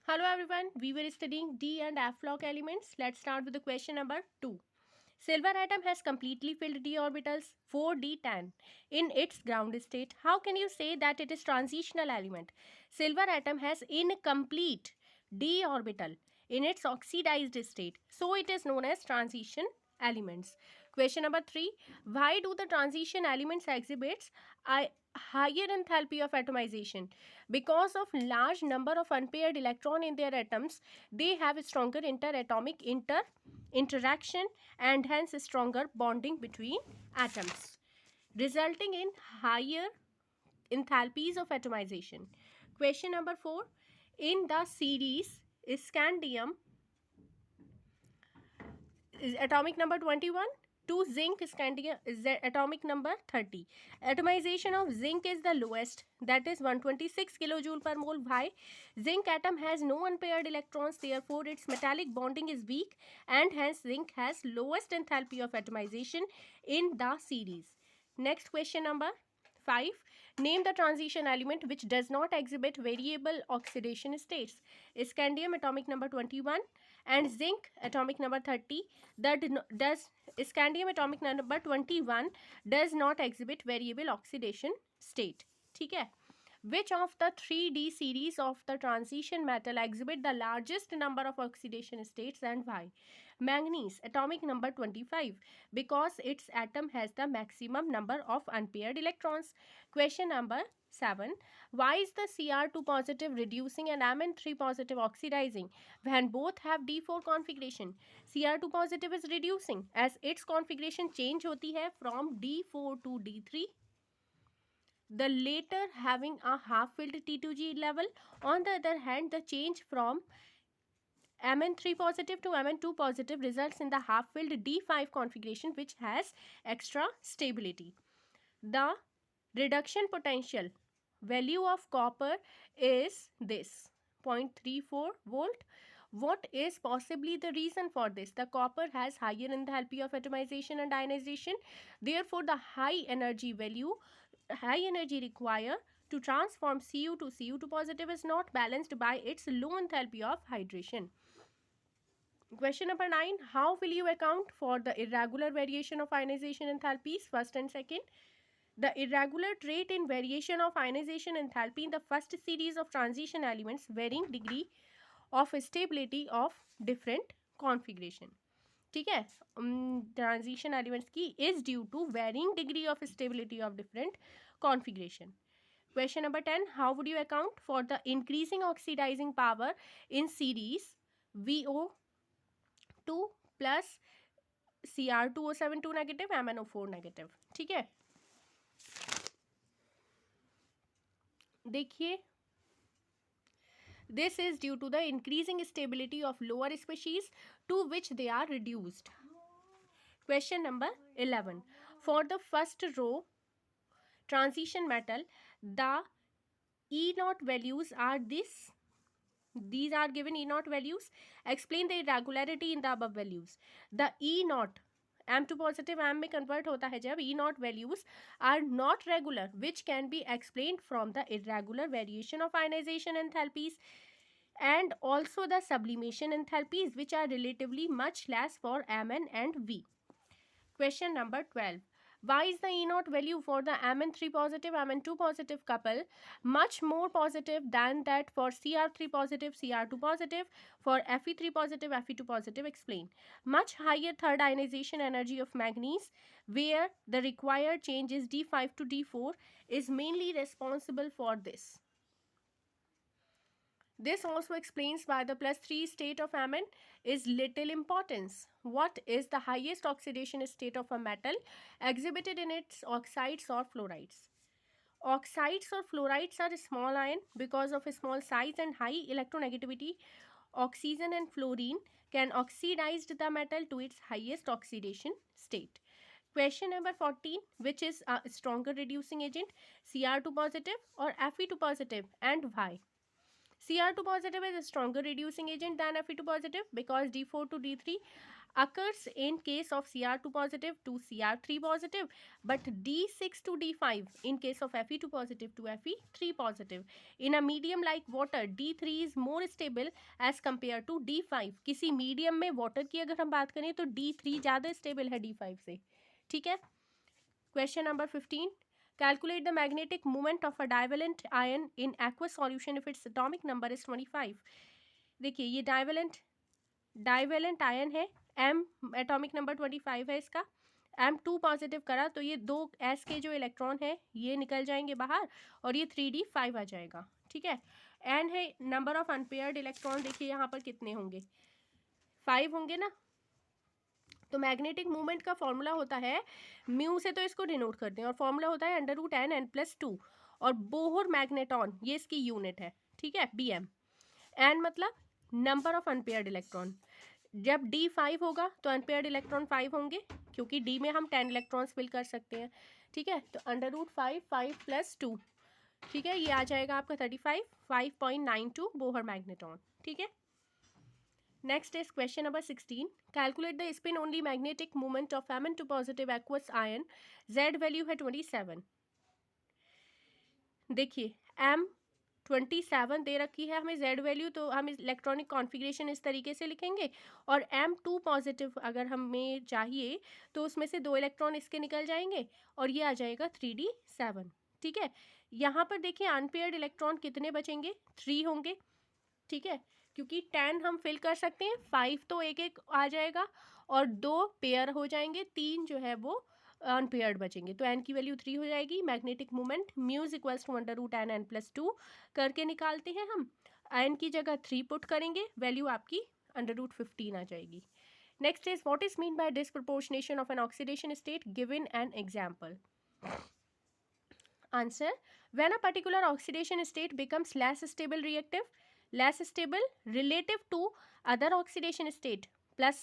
Hello everyone, we were studying D and F lock elements. Let's start with the question number 2. Silver atom has completely filled d orbitals 4d10 in its ground state. How can you say that it is transitional element? Silver atom has incomplete d orbital in its oxidized state, so it is known as transition elements. Question number 3. Why do the transition elements exhibits a higher enthalpy of atomization? Because of large number of unpaired electron in their atoms, they have stronger interatomic interaction and hence stronger bonding between atoms, resulting in higher enthalpies of atomization. Question number 4. In the series scandium is atomic number 21 to zinc scandium is atomic number 30. Atomization of zinc is the lowest, that is 126 kilojoule per mole. Why? Zinc atom has no unpaired electrons, therefore its metallic bonding is weak and hence zinc has lowest enthalpy of atomization in the series. Next question number 5. Name the transition element which does not exhibit variable oxidation states. Scandium atomic number 21 and zinc atomic number 30 that does scandium atomic number 21 does not exhibit variable oxidation state. ठीक है. Which of the 3D series of the transition metal exhibit the largest number of oxidation states and why? Manganese atomic number 25 because its atom has the maximum number of unpaired electrons. Question number 7. Why is the Cr2 positive reducing and Mn3 positive oxidizing when both have D4 configuration? Cr2 positive is reducing as its configuration change होती है from D4 to D3, the later having a half filled T2G level. On the other hand, the change from Mn3 positive to Mn2 positive results in the half filled D5 configuration which has extra stability. The reduction potential value of copper is this 0.34 volt. What is possibly the reason for this? The copper has higher enthalpy of atomization and ionization, therefore the high energy required to transform Cu to Cu2 positive is not balanced by its low enthalpy of hydration. Question number 9. How will you account for the irregular variation of ionization enthalpies, first and second? The irregular trait in variation of ionization enthalpy in the first series of transition elements varying degree of stability of different configuration. ठीक है. Transition elements की is due to varying degree of stability of different configuration. Question number 10. How would you account for the increasing oxidizing power in series VO2 plus Cr2O72 negative MnO4 negative? ठीक है. देखिए, this is due to the increasing stability of lower species to which they are reduced. Question number 11. For the first row transition metal, the E0 values are this. These are given E0 values. Explain the irregularity in the above values. The E0 M2 positive M में convert होता है जब E0 values are not regular, which can be explained from the irregular variation of ionization enthalpies and also the sublimation enthalpies which are relatively much less for Mn and V. Question number 12. Why is the E0 value for the Mn3 positive, Mn2 positive couple much more positive than that for Cr3 positive, Cr2 positive, for Fe3 positive, Fe2 positive? Explain. Much higher third ionization energy of manganese, where the required change is D5 to D4, is mainly responsible for this. This also explains why the +3 state of Mn is little importance. What is the highest oxidation state of a metal exhibited in its oxides or fluorides? Oxides or fluorides are small ion because of a small size and high electronegativity. Oxygen and fluorine can oxidize the metal to its highest oxidation state. Question number 14. Which is a stronger reducing agent, Cr2 positive or Fe2 positive, and why? Cr2 positive is a stronger reducing agent than Fe2 positive because D4 to D3 occurs in case of Cr2 positive to Cr3 positive, but D6 to D5 in case of Fe2 positive to Fe3 positive. In a medium like water, D3 is more stable as compared to D5. किसी medium में water की अगर हम बात करें तो D3 ज़्यादा stable है D5 से. ठीक है. Question number 15. Calculate the magnetic moment of a divalent ion in aqueous solution if its atomic number is 25. देखिए ये डाइवेलेंट आयन है, M एटॉमिक नंबर 25 है इसका. M2 पॉजिटिव करा तो ये 2 S के जो इलेक्ट्रॉन है ये निकल जाएंगे बाहर और ये 3d5 आ जाएगा. ठीक है. N है नंबर ऑफ अनपेयर्ड इलेक्ट्रॉन. देखिए यहाँ पर कितने होंगे, 5 होंगे ना. तो मैग्नेटिक मूवमेंट का फॉर्मूला होता है म्यू से, तो इसको डिनोट करते हैं, और फॉर्मूला होता है √n+2 और बोहर मैग्नेटॉन ये इसकी यूनिट है. ठीक है. Bm. एन मतलब नंबर ऑफ अनपेयर्ड इलेक्ट्रॉन. जब D5 होगा तो अनपेयर्ड इलेक्ट्रॉन 5 होंगे क्योंकि D में हम 10 इलेक्ट्रॉन्स फिल कर सकते हैं. ठीक है. तो √5 5 + 2. ठीक है. ये आ जाएगा आपका 35 5.92 बोहर मैग्नेटॉन. ठीक है. Next is question number 16. Calculate the spin only magnetic movement of Mn2 positive aqueous ion. Z value है 27. देखिए M27 दे रखी है हमें Z वैल्यू, तो हम इलेक्ट्रॉनिक कॉन्फ़िगरेशन इस तरीके से लिखेंगे. और M2 पॉजिटिव अगर हमें चाहिए तो उसमें से 2 इलेक्ट्रॉन इसके निकल जाएंगे और ये आ जाएगा 3d7. ठीक है. यहाँ पर देखिए अनपेयर्ड इलेक्ट्रॉन कितने बचेंगे, 3 होंगे. ठीक है. क्योंकि 10 हम फिल कर सकते हैं, 5 तो एक एक आ जाएगा और 2 पेयर हो जाएंगे, 3 जो है वो अनपेयर्ड बचेंगे. तो एन की वैल्यू 3 हो जाएगी. मैग्नेटिक मोमेंट म्यूज इक्वल्स टू √n+2 करके निकालते हैं हम. एन की जगह 3 पुट करेंगे, वैल्यू आपकी √15 आ जाएगी. Next is what is mean by disproportionation of an oxidation state, given an example. Answer. When a particular oxidation state becomes less stable reactive, less stable relative to other oxidation state, plus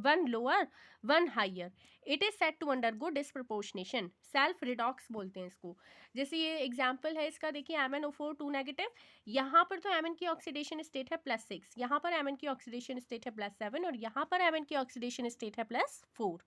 one lower one higher, it is said to undergo disproportionation. Self redox बोलते हैं इसको. जैसे ये example है इसका, देखिए MnO4 2 negative. यहाँ पर तो Mn की ऑक्सीडेशन स्टेट है +6, यहाँ पर Mn की ऑक्सीडेशन स्टेट है +7 और यहाँ पर Mn की ऑक्सीडेशन स्टेट है +4.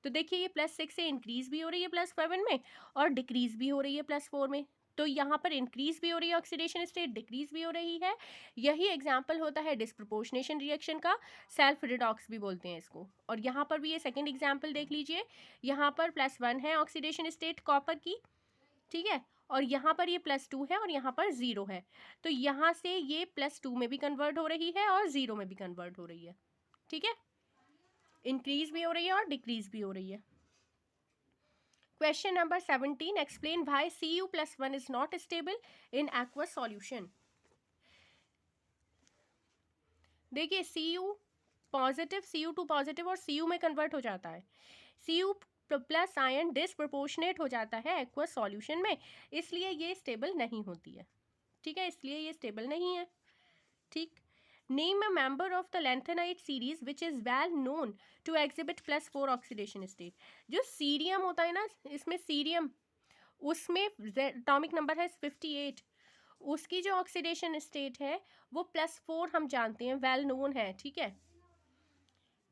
तो देखिए ये +6 से इंक्रीज भी हो रही है +7 में और डिक्रीज भी हो रही है +4 में. तो यहाँ पर इंक्रीज भी हो रही है ऑक्सीडेशन स्टेट, डिक्रीज भी हो रही है. यही एग्जाम्पल होता है डिसप्रपोर्शनेशन रिएक्शन का. सेल्फ रिडॉक्स भी बोलते हैं इसको. और यहाँ पर भी ये सेकंड एग्जाम्पल देख लीजिए. यहाँ पर +1 है ऑक्सीडेशन स्टेट कॉपर की. ठीक है. और यहाँ पर ये +2 है और यहाँ पर 0 है. तो यहाँ से ये +2 में भी कन्वर्ट हो रही है और 0 में भी कन्वर्ट हो रही है. ठीक है. इंक्रीज भी हो रही है और डिक्रीज भी हो रही है. Question number 17. Explain why Cu+1 is not stable in aqueous solution. देखिए Cu पॉजिटिव, Cu2 पॉजिटिव और Cu में कन्वर्ट हो जाता है. Cu+ आयन डिसप्रपोर्शनेट हो जाता है एक्वस सॉल्यूशन में, इसलिए ये स्टेबल नहीं होती है. ठीक है. इसलिए ये स्टेबल नहीं है. ठीक. Name a member of the lanthanide series which is well known to exhibit +4 oxidation state. जो सीरियम होता है ना, इसमें सीरियम, उसमें एटॉमिक नंबर है 58. उसकी जो ऑक्सीडेशन स्टेट है वो +4 हम जानते हैं, वेल नोन है. ठीक है.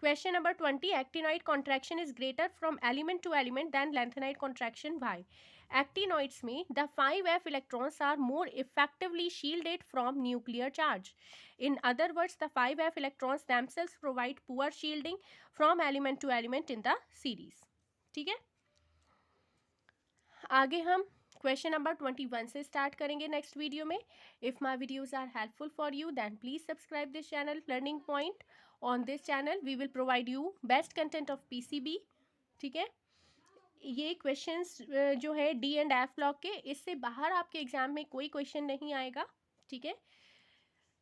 Question number 20. Actinoid contraction is greater from element to element than lanthanide contraction. Why? Actinoids में the 5f electrons are more effectively shielded from nuclear charge. In other words, the 5f electrons themselves provide poor shielding from element to element in the series. ठीक है. आगे हम question number 21 से start करेंगे next video में. If my videos are helpful for you then please subscribe this channel learning point. On this channel we will provide you best content of PCB. ठीक है. ये क्वेश्चंस जो है D and F block के, इससे बाहर आपके एग्जाम में कोई क्वेश्चन नहीं आएगा. ठीक है.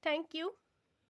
Thank you.